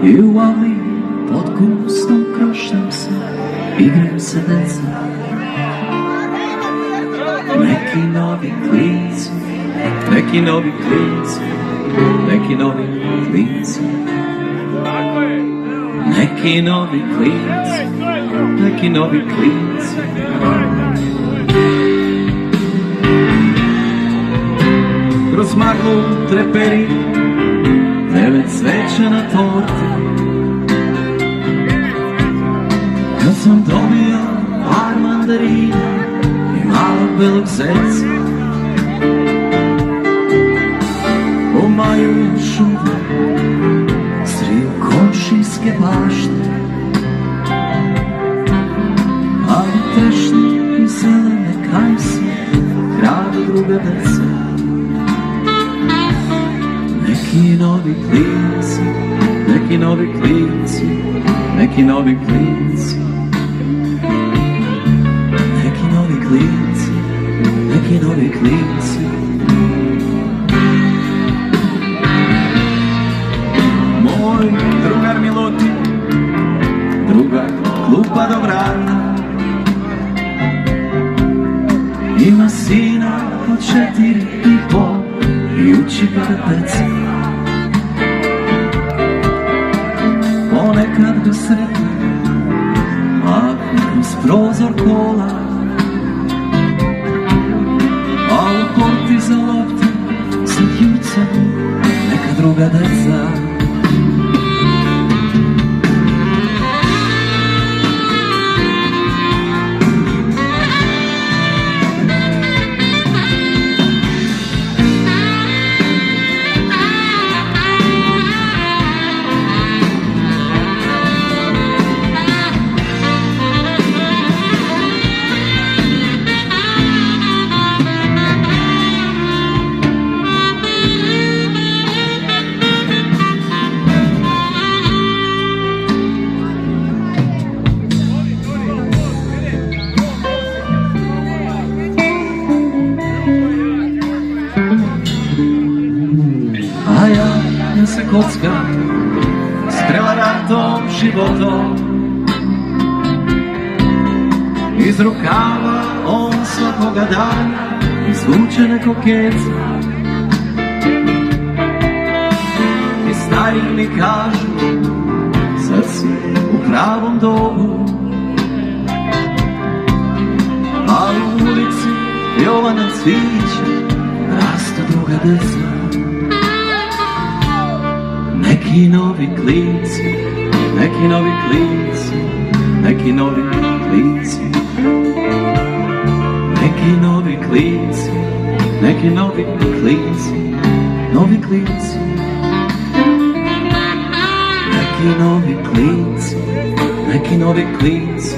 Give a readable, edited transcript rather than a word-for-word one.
I u avliji pod gustom krošnjom se igraju se deca. Neki novi klinci, neki novi klinci, neki novi klinci, neki novi klinci, neki novi klinci. Kroz maglu treperi 9 sveća na torti. Kad sam dobio par mandarina i malog belog zeca, u maju još uvek sriju komšijske bašte, ali tešni i zelene kraj se kradu druga deca. Neki novi klinci, neki novi klinci, neki novi klinci, neki novi klinci, neki novi klinci. Moj drugar Milutin, drugar klupa do vrata, ima sina od 4,5 i uči ga da peca. Ponekad ga sretne, makne kroz prozor kola, a u korti za lopte se jucaju neka druga deca. A ja se kockam s prevaratom životom, iz rukava on svakoga dana izvuče neko keca. I stari mi kažu, sad si u pravom dobu, a u ulici Jovana Cvića rastu druga deca. Neki novi klinci, neki novi klinci, neki novi klinci, neki novi klinci, neki novi klinci, novi klinci, neki novi klinci, neki novi klinci,